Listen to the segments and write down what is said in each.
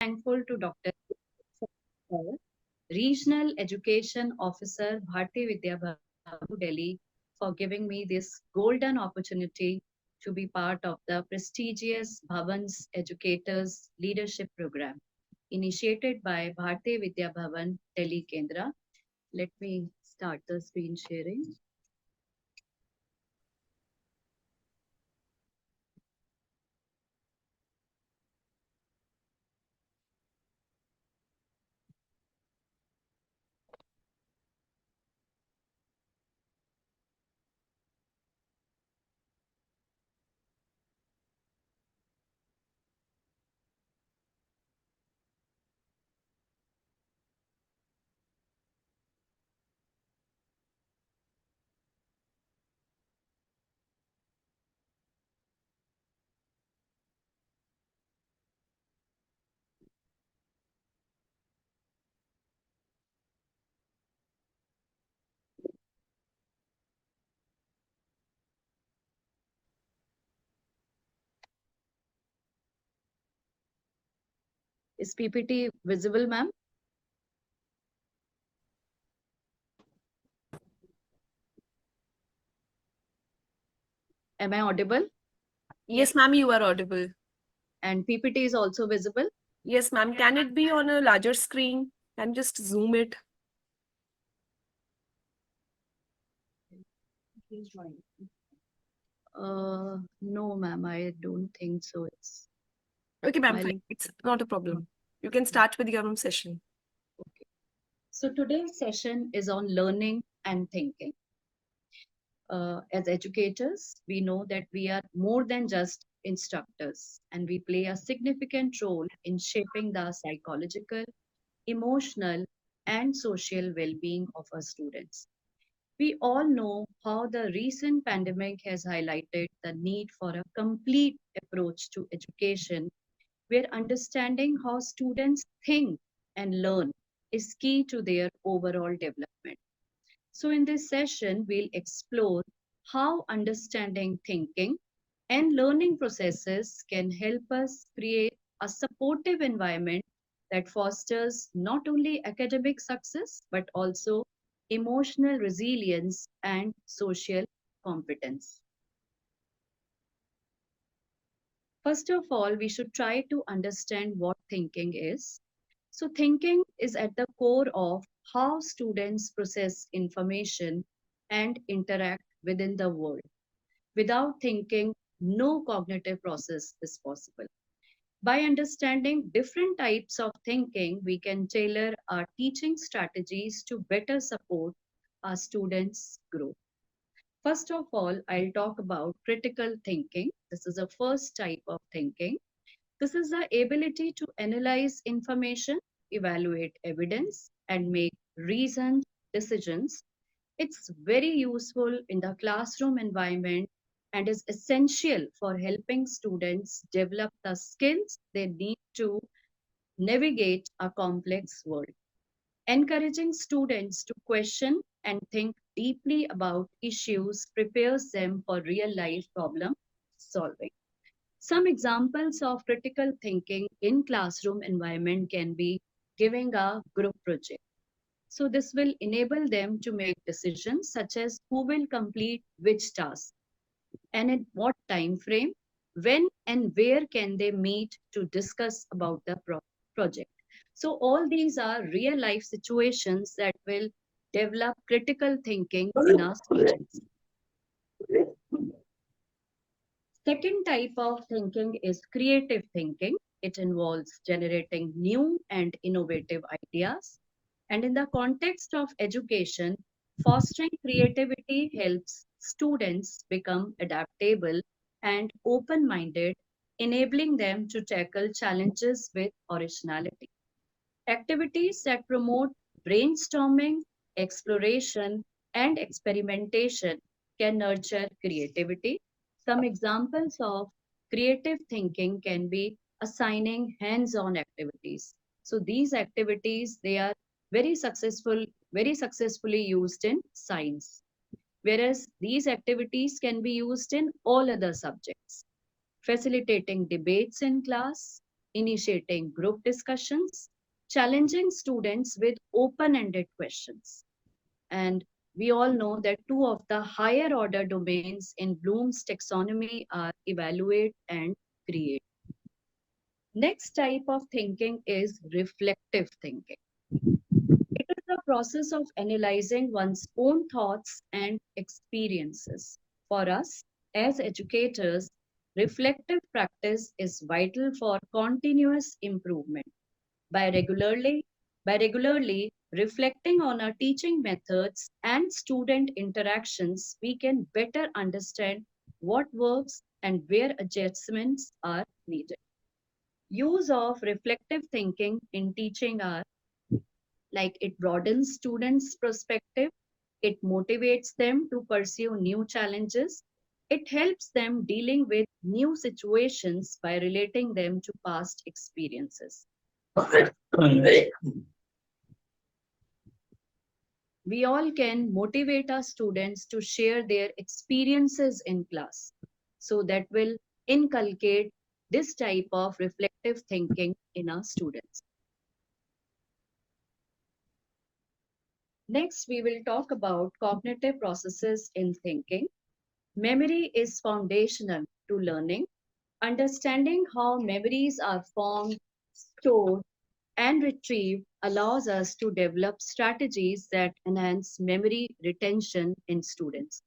thankful to Dr. Regional Education Officer, Bharti Vidya Bhavan, New Delhi, for giving me this golden opportunity to be part of the prestigious Bhavan's Educators Leadership Program, initiated by Bharti Vidya Bhavan, Delhi Kendra. Let me start the screen sharing. Is PPT visible, ma'am? Am I audible? Yes, ma'am, you are audible. And PPT is also visible? Yes, ma'am. Can it be on a larger screen? Can you just zoom it? No, ma'am, I don't think so. It's Okay, ma'am, my fine. It's not a problem. You can start with your own session. okay. So today's session is on learning and thinking. As educators, we know that we are more than just instructors, and we play a significant role in shaping the psychological, emotional, and social well-being of our students. We all know how the recent pandemic has highlighted the need for a complete approach to education where understanding how students think and learn is key to their overall development. So, in this session, we'll explore how understanding thinking and learning processes can help us create a supportive environment that fosters not only academic success but also emotional resilience and social competence. First of all, we should try to understand what thinking is. So, thinking is at the core of how students process information and interact within the world. Without thinking, no cognitive process is possible. By understanding different types of thinking, we can tailor our teaching strategies to better support our students' growth. First of all, I'll talk about critical thinking. This is the first type of thinking. This is the ability to analyze information, evaluate evidence, and make reasoned decisions. It's very useful in the classroom environment and is essential for helping students develop the skills they need to navigate a complex world. Encouraging students to question and think deeply about issues prepares them for real life problem solving. Some examples of critical thinking in classroom environment can be giving a group project. So this will enable them to make decisions such as who will complete which task and in what time frame, when and where can they meet to discuss about the project. So all these are real life situations that will develop critical thinking in our students. Second type of thinking is creative thinking. It involves generating new and innovative ideas. And in the context of education, fostering creativity helps students become adaptable and open minded, enabling them to tackle challenges with originality. Activities that promote brainstorming, exploration, and experimentation can nurture creativity. Some examples of creative thinking can be assigning hands-on activities. So these activities they are very successfully used in science, whereas these activities can be used in all other subjects, facilitating debates in class, initiating group discussions, challenging students with open ended questions. And we all know that two of the higher order domains in Bloom's taxonomy are evaluate and create. Next type of thinking is reflective thinking. It is the process of analyzing one's own thoughts and experiences. For us, as educators, reflective practice is vital for continuous improvement. By regularly, by regularly reflecting on our teaching methods and student interactions, we can better understand what works and where adjustments are needed. Use of reflective thinking in teaching are like it broadens students' perspective, it motivates them to pursue new challenges, it helps them dealing with new situations by relating them to past experiences. We all can motivate our students to share their experiences in class. So that will inculcate this type of reflective thinking in our students. Next, we will talk about cognitive processes in thinking. Memory is foundational to learning. Understanding how memories are formed, stored, and retrieved allows us to develop strategies that enhance memory retention in students.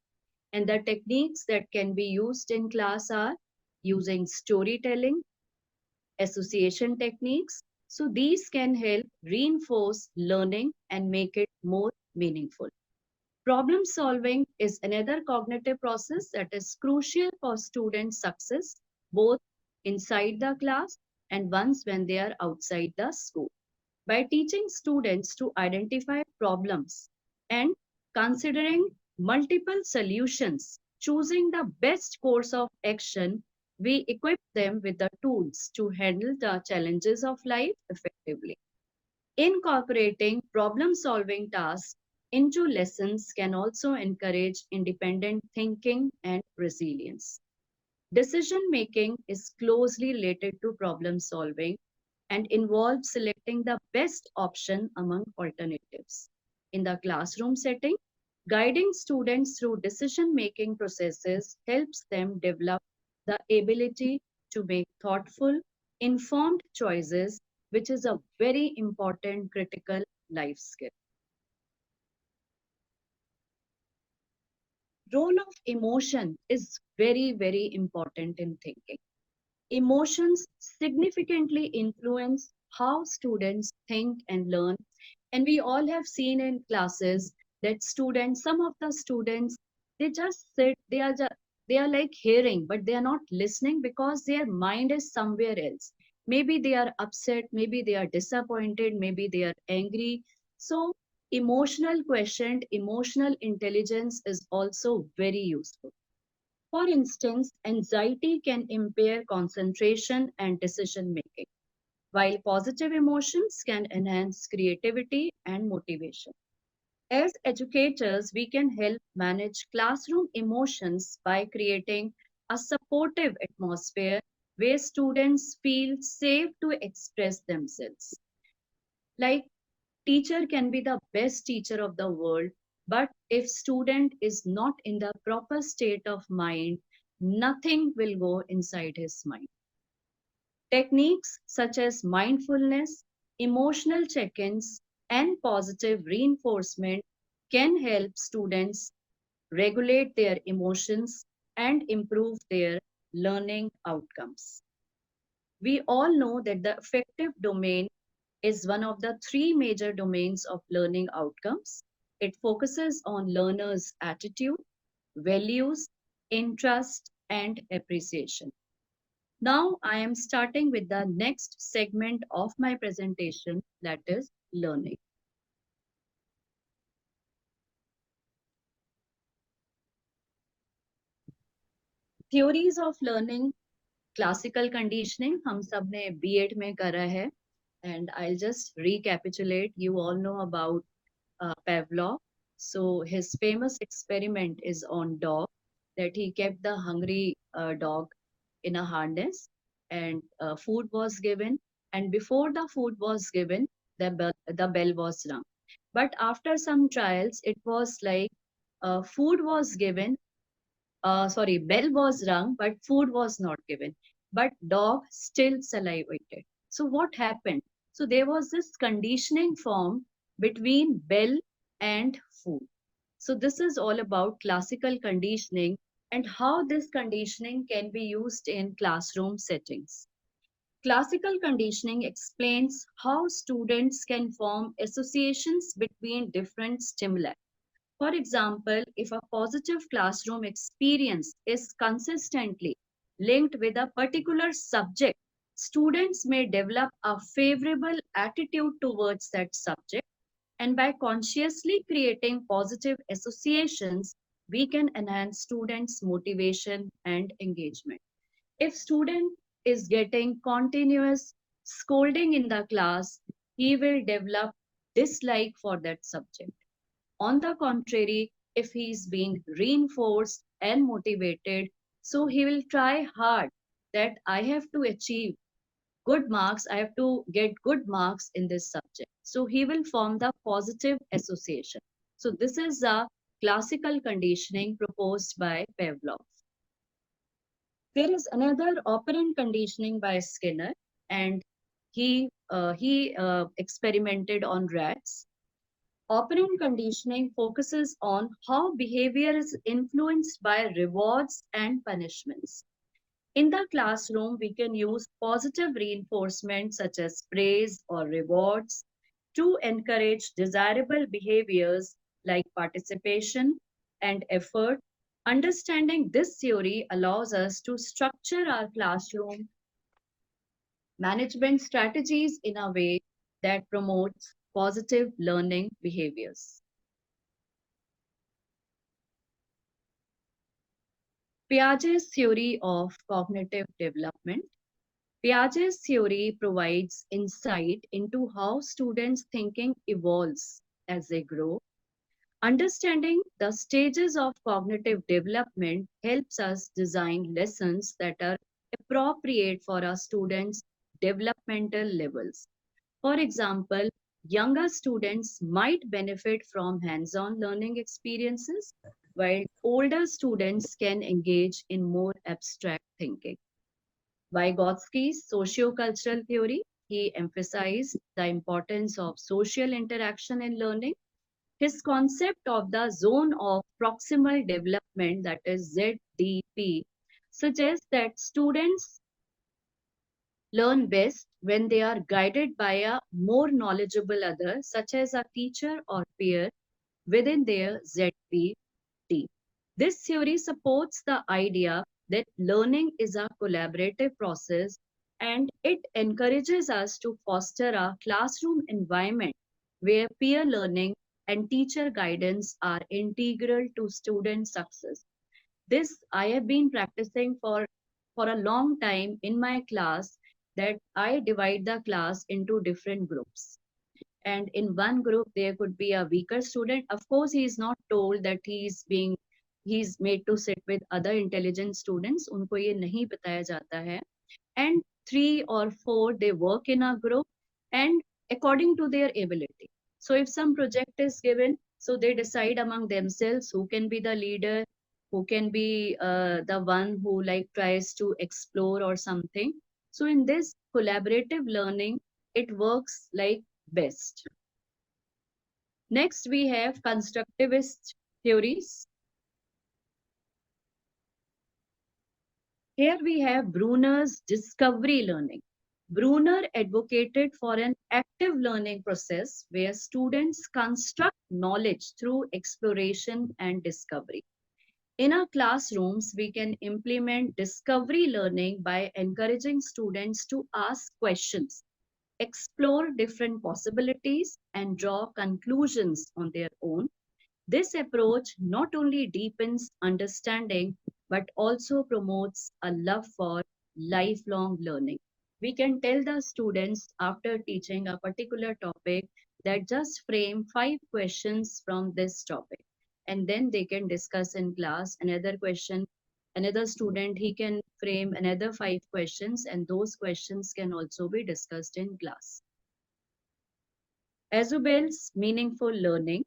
And the techniques that can be used in class are using storytelling, association techniques. So these can help reinforce learning and make it more meaningful. Problem solving is another cognitive process that is crucial for student success, both inside the class and once when they are outside the school. By teaching students to identify problems and considering multiple solutions, choosing the best course of action, we equip them with the tools to handle the challenges of life effectively. Incorporating problem solving tasks into lessons can also encourage independent thinking and resilience. Decision making is closely related to problem solving and involves selecting the best option among alternatives. In the classroom setting, guiding students through decision making processes helps them develop the ability to make thoughtful, informed choices, which is a very important critical life skill. Role of emotion is very, very important in thinking. Emotions significantly influence how students think and learn. And we all have seen in classes that students, some of the students, they just sit, they are like hearing, but they are not listening because their mind is somewhere else. Maybe they are upset, maybe they are disappointed, maybe they are angry. So emotional quotient, emotional intelligence is also very useful. For instance, anxiety can impair concentration and decision making, while positive emotions can enhance creativity and motivation. As educators, we can help manage classroom emotions by creating a supportive atmosphere where students feel safe to express themselves. Like teacher can be the best teacher of the world, but if student is not in the proper state of mind, nothing will go inside his mind. Techniques such as mindfulness, emotional check-ins, and positive reinforcement can help students regulate their emotions and improve their learning outcomes. We all know that the affective domain is one of the three major domains of learning outcomes. It focuses on learners' attitude, values, interest, and appreciation. Now, I am starting with the next segment of my presentation, that is learning. Theories of learning, classical conditioning, हम सब ने B.Ed में करा है. And I'll just recapitulate. You all know about Pavlov. So his famous experiment is on dog, that he kept the hungry dog in a harness and food was given. And before the food was given, the bell was rung. But after some trials, it was like food was given, sorry, bell was rung, but food was not given. But dog still salivated. So what happened? So there was this conditioning formed between bell and food. So this is all about classical conditioning and how this conditioning can be used in classroom settings. Classical conditioning explains how students can form associations between different stimuli. For example, if a positive classroom experience is consistently linked with a particular subject, students may develop a favorable attitude towards that subject. And by consciously creating positive associations, we can enhance students' motivation and engagement. If student is getting continuous scolding in the class, he will develop dislike for that subject. On the contrary, if he is being reinforced and motivated, so he will try hard that I have to achieve good marks, I have to get good marks in this subject. So he will form the positive association. So this is the classical conditioning proposed by Pavlov. There is another operant conditioning by Skinner, and he experimented on rats. Operant conditioning focuses on how behavior is influenced by rewards and punishments. In the classroom, we can use positive reinforcement such as praise or rewards to encourage desirable behaviors like participation and effort. Understanding this theory allows us to structure our classroom management strategies in a way that promotes positive learning behaviors. Piaget's theory of cognitive development. Piaget's theory provides insight into how students' thinking evolves as they grow. Understanding the stages of cognitive development helps us design lessons that are appropriate for our students' developmental levels. For example, younger students might benefit from hands on learning experiences, while older students can engage in more abstract thinking. Vygotsky's sociocultural theory, he emphasized the importance of social interaction in learning. His concept of the zone of proximal development, that is ZDP, suggests that students learn best when they are guided by a more knowledgeable other, such as a teacher or peer, within their ZP team. This theory supports the idea that learning is a collaborative process, and it encourages us to foster a classroom environment where peer learning and teacher guidance are integral to student success. This I have been practicing for a long time in my class, that I divide the class into different groups, and in one group there could be a weaker student. Of course, he is not told that he's made to sit with other intelligent students, उनको ये नहीं बताया जाता है. And three or four, they work in a group and according to their ability. So if some project is given, so they decide among themselves who can be the leader, who can be the one who like tries to explore or something. So in this collaborative learning, it works like best. Next, we have constructivist theories. Here we have Bruner's discovery learning. Bruner advocated for an active learning process where students construct knowledge through exploration and discovery. In our classrooms, we can implement discovery learning by encouraging students to ask questions, explore different possibilities, and draw conclusions on their own. This approach not only deepens understanding but also promotes a love for lifelong learning. We can tell the students after teaching a particular topic that just frame 5 questions from this topic, and then they can discuss in class another question Another student, he can frame another 5 questions, and those questions can also be discussed in class. Azubel's meaningful learning.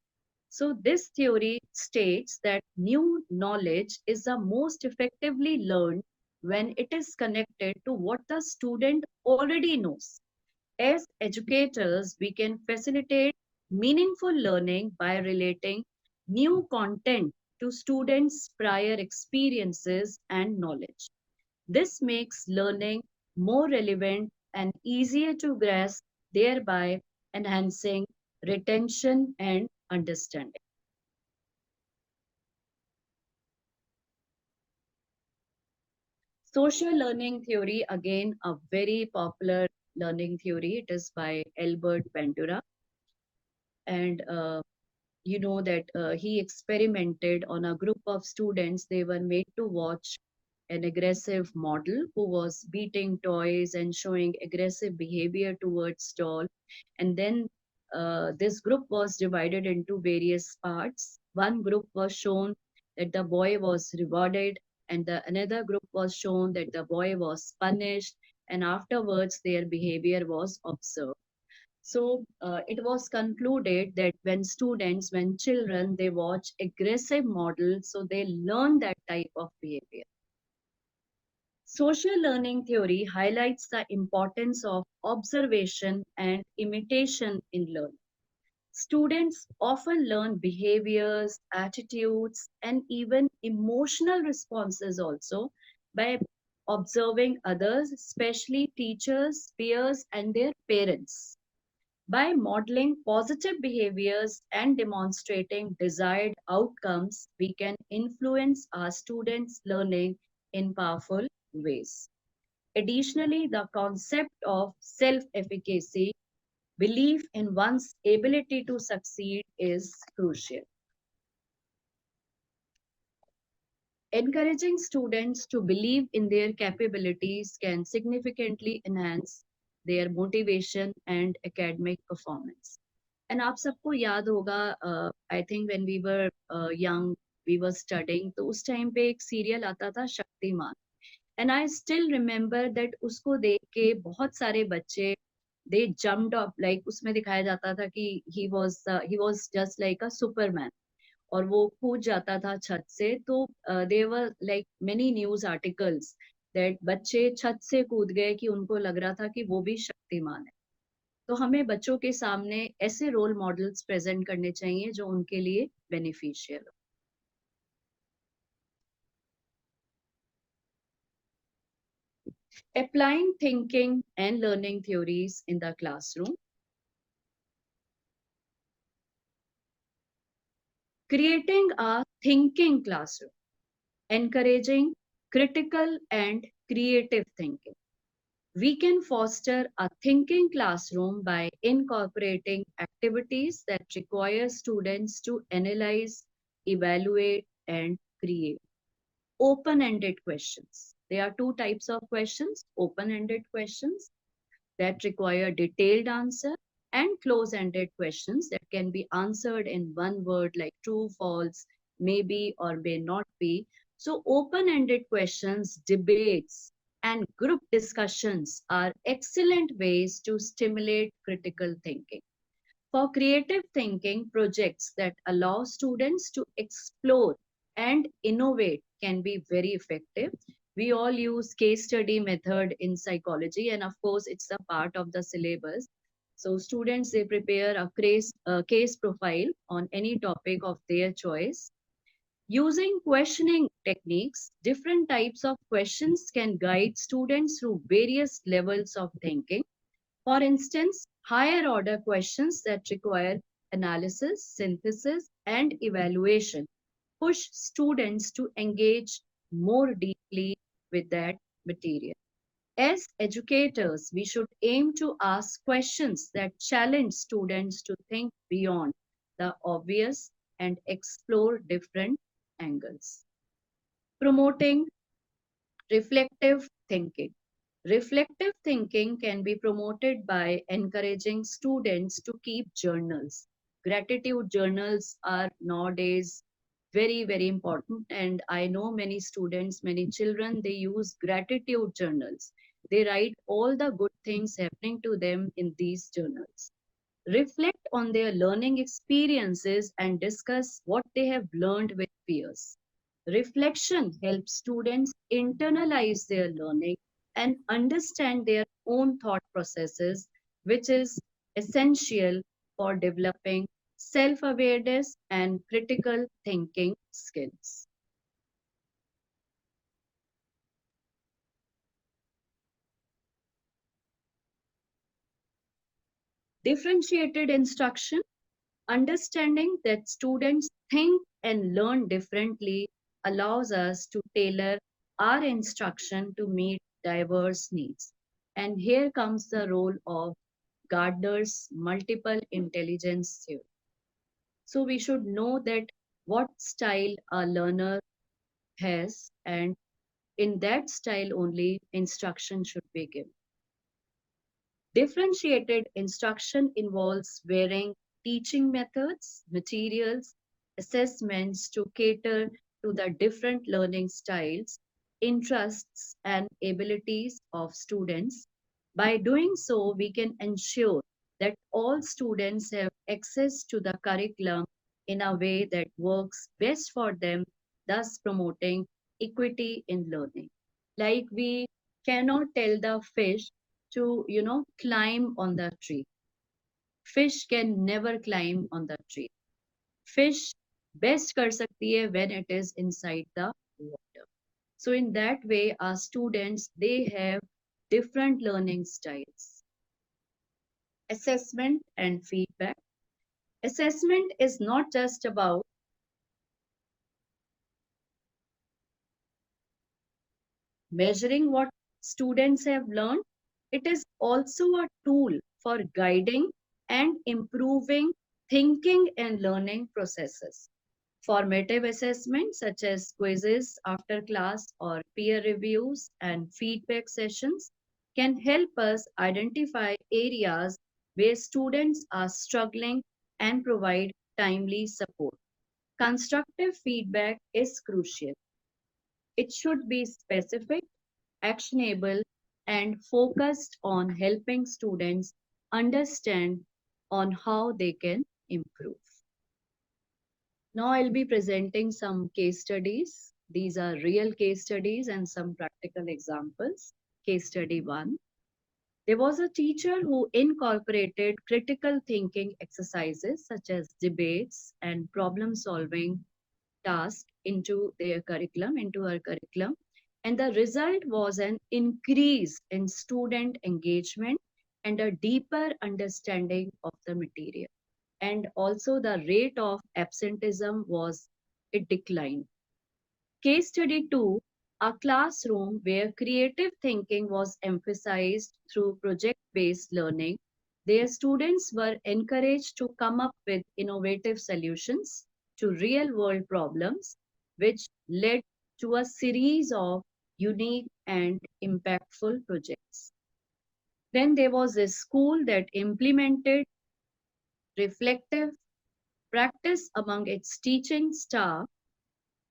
So, this theory states that new knowledge is the most effectively learned when it is connected to what the student already knows. As educators, we can facilitate meaningful learning by relating new content to students' prior experiences and knowledge. This makes learning more relevant and easier to grasp, thereby enhancing retention and understanding. Social learning theory, again, a very popular learning theory. It is by Albert Bandura. And you know that he experimented on a group of students. They were made to watch an aggressive model who was beating toys and showing aggressive behavior towards doll. And then this group was divided into various parts. One group was shown that the boy was rewarded, and the another group was shown that the boy was punished, and afterwards their behavior was observed. So it was concluded that when children, they watch aggressive models, so they learn that type of behavior. Social learning theory highlights the importance of observation and imitation in learning. Students often learn behaviors, attitudes, and even emotional responses also by observing others, especially teachers, peers, and their parents. By modeling positive behaviors and demonstrating desired outcomes, we can influence our students' learning in powerful ways. Additionally, the concept of self efficacy, belief in one's ability to succeed, is crucial. Encouraging students to believe in their capabilities can significantly enhance their motivation and academic performance. And आप सबको याद होगा, I think when we were young, we were studying, तो उस time पे एक serial आता था Shaktimaan. And I still remember that उसको देख के बहुत सारे बच्चे, दे जम्प्ड अप, लाइक उसमें दिखाया जाता था कि he was just like a superman, और वो कूद जाता था छत से. तो there were like many news articles that बच्चे छत से कूद गए कि उनको लग रहा था कि वो भी शक्तिमान है. तो हमें बच्चों के सामने ऐसे रोल मॉडल्स प्रेजेंट करने चाहिए जो उनके लिए बेनिफिशियल हो. Applying thinking and learning theories in the classroom. Creating a thinking classroom, encouraging critical and creative thinking. We can foster a thinking classroom by incorporating activities that require students to analyze, evaluate, and create. Open-ended questions. There are two types of questions: open-ended questions that require detailed answer, and close-ended questions that can be answered in one word like true, false, maybe, or may not be. So open-ended questions, debates, and group discussions are excellent ways to stimulate critical thinking. For creative thinking, projects that allow students to explore and innovate can be very effective. We all use case study method in psychology, and of course it's a part of the syllabus. So students, they prepare a case profile on any topic of their choice. Using questioning techniques, different types of questions can guide students through various levels of thinking. For instance, higher order questions that require analysis, synthesis, and evaluation push students to engage more deeply with that material. As educators, we should aim to ask questions that challenge students to think beyond the obvious and explore different angles. Promoting reflective thinking. Reflective thinking can be promoted by encouraging students to keep journals. Gratitude journals are nowadays Very, very important. And I know many students, many children, they use gratitude journals. They write all the good things happening to them in these journals, reflect on their learning experiences, and discuss what they have learned with peers. Reflection helps students internalize their learning and understand their own thought processes, which is essential for developing self awareness and critical thinking skills. Differentiated instruction. Understanding that students think and learn differently allows us to tailor our instruction to meet diverse needs. And here comes the role of Gardner's multiple intelligence theory. So we should know that what style a learner has, and in that style only instruction should be given. Differentiated instruction involves varying teaching methods, materials, assessments to cater to the different learning styles, interests, and abilities of students. By doing so, we can ensure that all students have access to the curriculum in a way that works best for them, thus promoting equity in learning. Like we cannot tell the fish to climb on the tree. Fish can never climb on the tree. Fish best कर सकती है when it is inside the water. So in that way our students, they have different learning styles. Assessment and feedback. Assessment is not just about measuring what students have learned, it is also a tool for guiding and improving thinking and learning processes. Formative assessments such as quizzes after class or peer reviews and feedback sessions can help us identify areas where students are struggling and provide timely support. Constructive feedback is crucial. It should be specific, actionable, and focused on helping students understand on how they can improve. Now I'll be presenting some case studies. These are real case studies and some practical examples. Case study 1. There was a teacher who incorporated critical thinking exercises such as debates and problem solving tasks into her curriculum. And the result was an increase in student engagement and a deeper understanding of the material. And also the rate of absenteeism was, it declined. Case study 2, a classroom where creative thinking was emphasized through project based learning. Their students were encouraged to come up with innovative solutions to real world problems, which led to a series of unique and impactful projects. Then there was a school that implemented reflective practice among its teaching staff.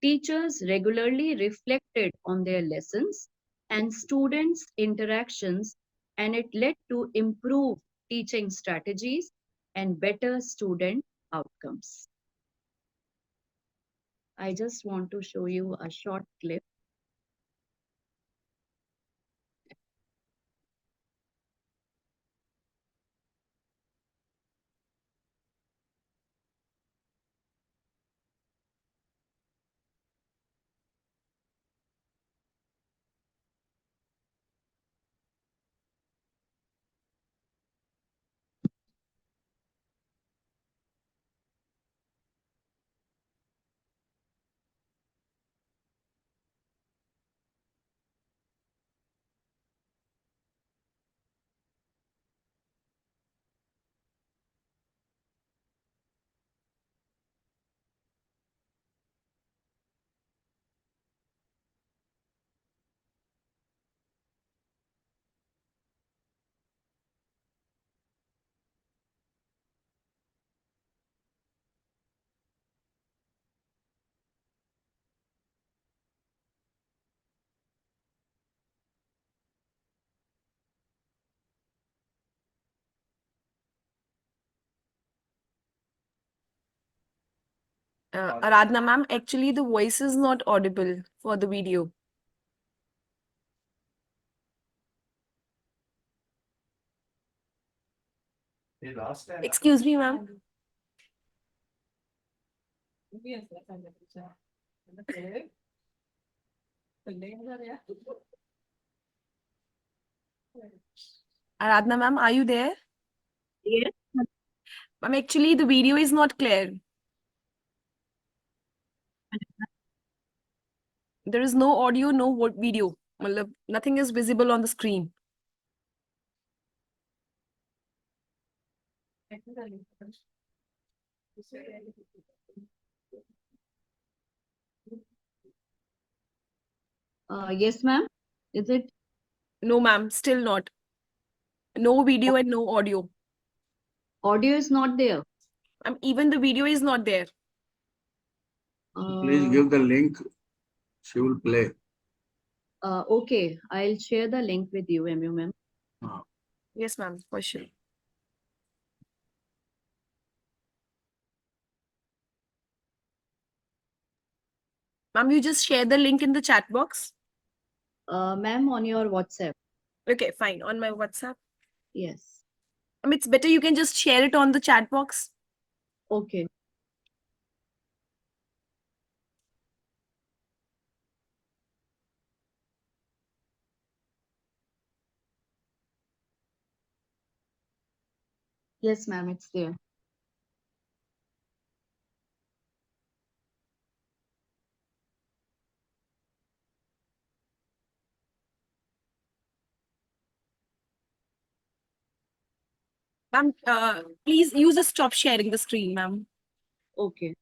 Teachers regularly reflected on their lessons and students' interactions, and it led to improved teaching strategies and better student outcomes. I just want to show you a short clip. Aradhana ma'am, actually the voice is not audible for the video. Excuse me, ma'am. Aradhana ma'am, are you there? Yes. Ma'am, actually the video is not clear. There is no audio, no video. Matlab, nothing is visible on the screen. Yes, ma'am. Is it? No, ma'am, still not. No video and no audio. Audio is not there. Even the video is not there. Please give the link. She will play. Okay, I'll share the link with you, MU ma'am. Yes, ma'am, for sure. Ma'am, you just share the link in the chat box. Ma'am, on your WhatsApp. Okay, fine. On my WhatsApp. Yes. It's better you can just share it on the chat box. Okay. Yes, ma'am, it's there. Ma'am, please use a stop sharing the screen, ma'am. Okay.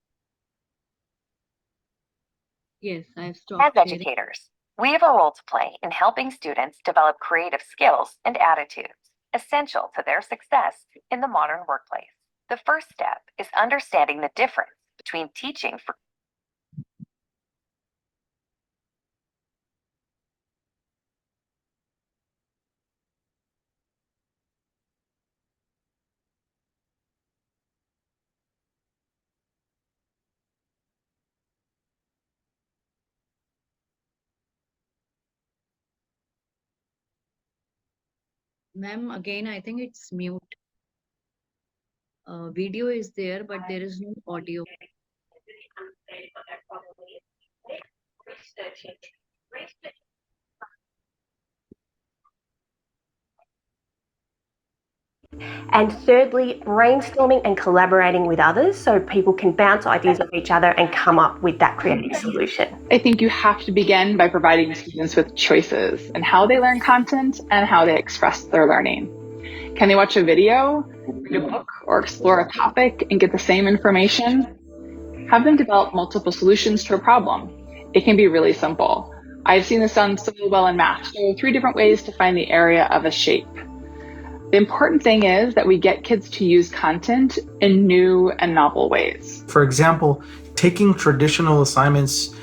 Yes, I've As stopped sharing. educators, we have a role to play in helping students develop creative skills and attitudes essential to their success in the modern workplace. The first step is understanding the difference between teaching for Ma'am, again, I think it's mute. Video is there, but there is no audio. And thirdly, brainstorming and collaborating with others so people can bounce ideas off each other and come up with that creative solution. I think you have to begin by providing students with choices in how they learn content and how they express their learning. Can they watch a video, read a book, or explore a topic and get the same information? Have them develop multiple solutions to a problem. It can be really simple. I've seen this done so well in math. So 3 different ways to find the area of a shape. The important thing is that we get kids to use content in new and novel ways. For example, taking traditional assignments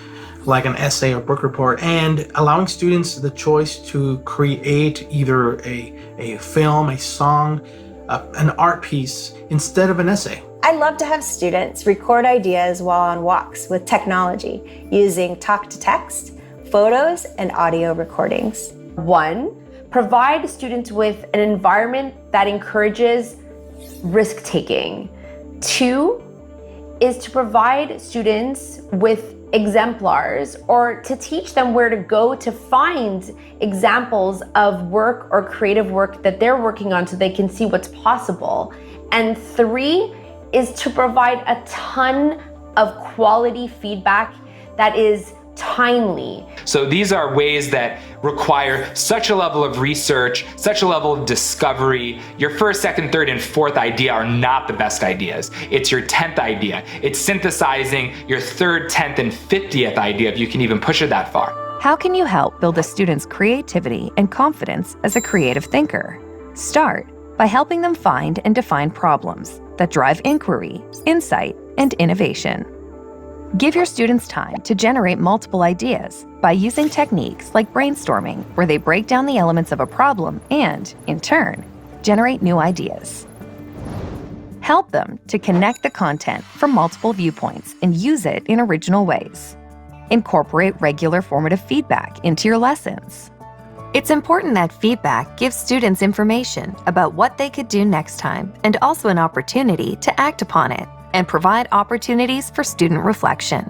like an essay or book report and allowing students the choice to create either a film, a song, an art piece instead of an essay. I love to have students record ideas while on walks with technology using talk-to-text, photos, and audio recordings. 1, provide students with an environment that encourages risk-taking. 2 is to provide students with exemplars or to teach them where to go to find examples of work or creative work that they're working on so they can see what's possible. And 3 is to provide a ton of quality feedback that is timely. So these are ways that require such a level of research, such a level of discovery. Your first, second, third, and fourth idea are not the best ideas. It's your 10th idea. It's synthesizing your 3rd, 10th, and 50th idea, if you can even push it that far. How can you help build a student's creativity and confidence as a creative thinker? Start by helping them find and define problems that drive inquiry, insight, and innovation. Give your students time to generate multiple ideas by using techniques like brainstorming, where they break down the elements of a problem and, in turn, generate new ideas. Help them to connect the content from multiple viewpoints and use it in original ways. Incorporate regular formative feedback into your lessons. It's important that feedback gives students information about what they could do next time and also an opportunity to act upon it and provide opportunities for student reflection.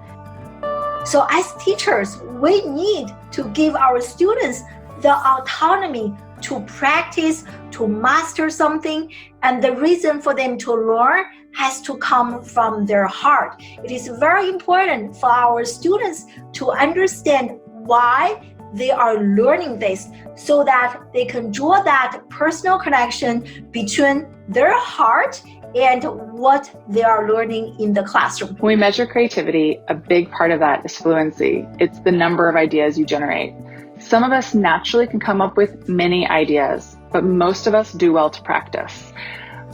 So as teachers, we need to give our students the autonomy to practice, to master something, and the reason for them to learn has to come from their heart. It is very important for our students to understand why they are learning this so that they can draw that personal connection between their heart and what they are learning in the classroom. When we measure creativity, a big part of that is fluency. It's the number of ideas you generate. Some of us naturally can come up with many ideas, but most of us do well to practice.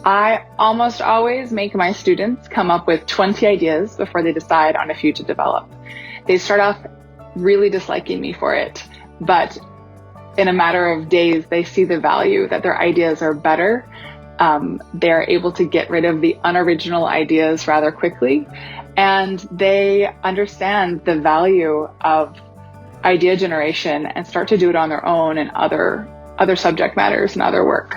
I almost always make my students come up with 20 ideas before they decide on a few to develop. They start off really disliking me for it, but in a matter of days, they see the value that their ideas are better. They're able to get rid of the unoriginal ideas rather quickly, and they understand the value of idea generation and start to do it on their own in other subject matters and other work.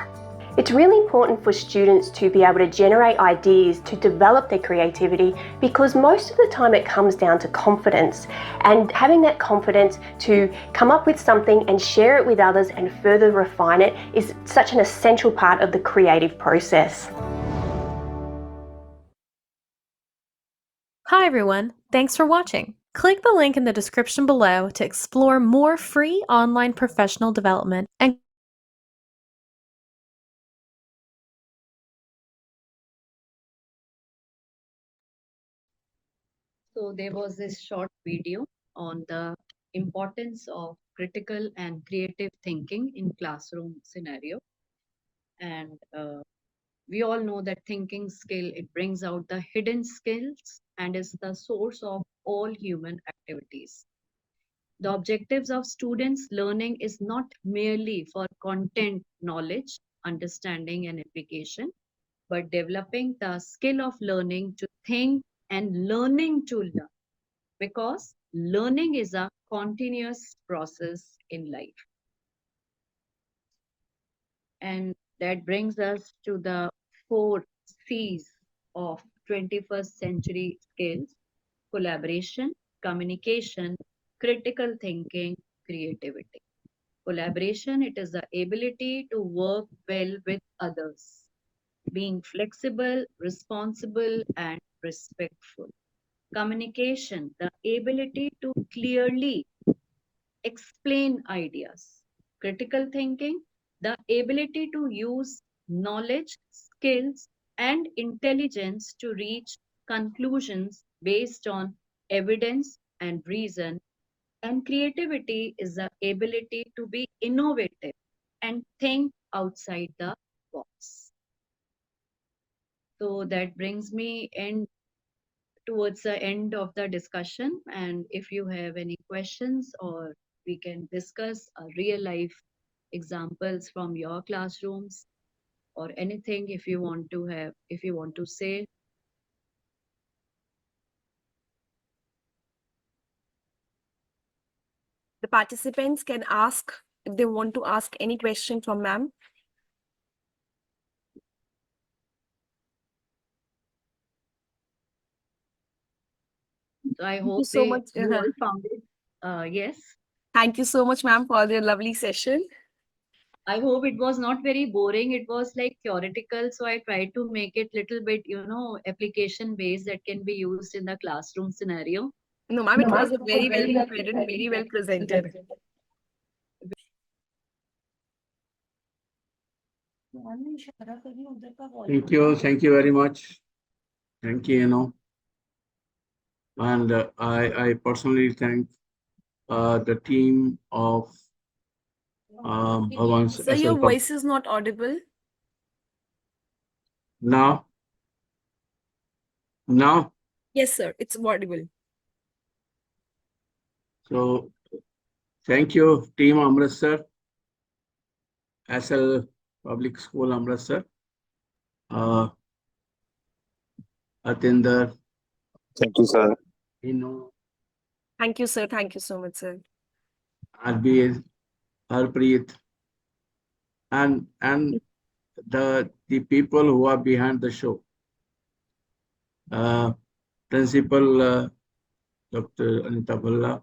It's really important for students to be able to generate ideas to develop their creativity, because most of the time it comes down to confidence, and having that confidence to come up with something and share it with others and further refine it is such an essential part of the creative process. Hi everyone, thanks for watching. Click the link in the description below to explore more free online professional development and So there was this short video on the importance of critical and creative thinking in classroom scenario. And we all know that thinking skill, it brings out the hidden skills and is the source of all human activities. The objectives of students learning is not merely for content knowledge, understanding and application, but developing the skill of learning to think and learning to learn, because learning is a continuous process in life. And that brings us to the 4 C's of 21st century skills: collaboration, communication, critical thinking, creativity. Collaboration, it is the ability to work well with others, being flexible, responsible, and respectful. Communication, the ability to clearly explain ideas. Critical thinking, the ability to use knowledge, skills, and intelligence to reach conclusions based on evidence and reason. And creativity is the ability to be innovative and think outside the box. So that brings me towards the end of the discussion. And if you have any questions, or we can discuss real life examples from your classrooms, or anything if you want to have, if you want to say. The participants can ask if they want to ask any question from ma'am. So I Thank hope you so much. you all found it. Yes. Thank you so much, ma'am, for the lovely session. I hope it was not very boring. It was like theoretical. So I tried to make it little bit, application based that can be used in the classroom scenario. No, ma'am, it was a very well prepared and very well presented. Thank you very much. Thank you, And I personally thank the team of Bhavan's So your SL. voice is not audible. Now? Yes, sir, it's audible. So thank you, team Amritsar, SL Public School Amritsar. Atinder, Thank you, sir. Inu, Thank you, sir. Thank you so much, sir. Arbir, Harpreet, and the people who are behind the show. Principal Dr. Anita Bhalla,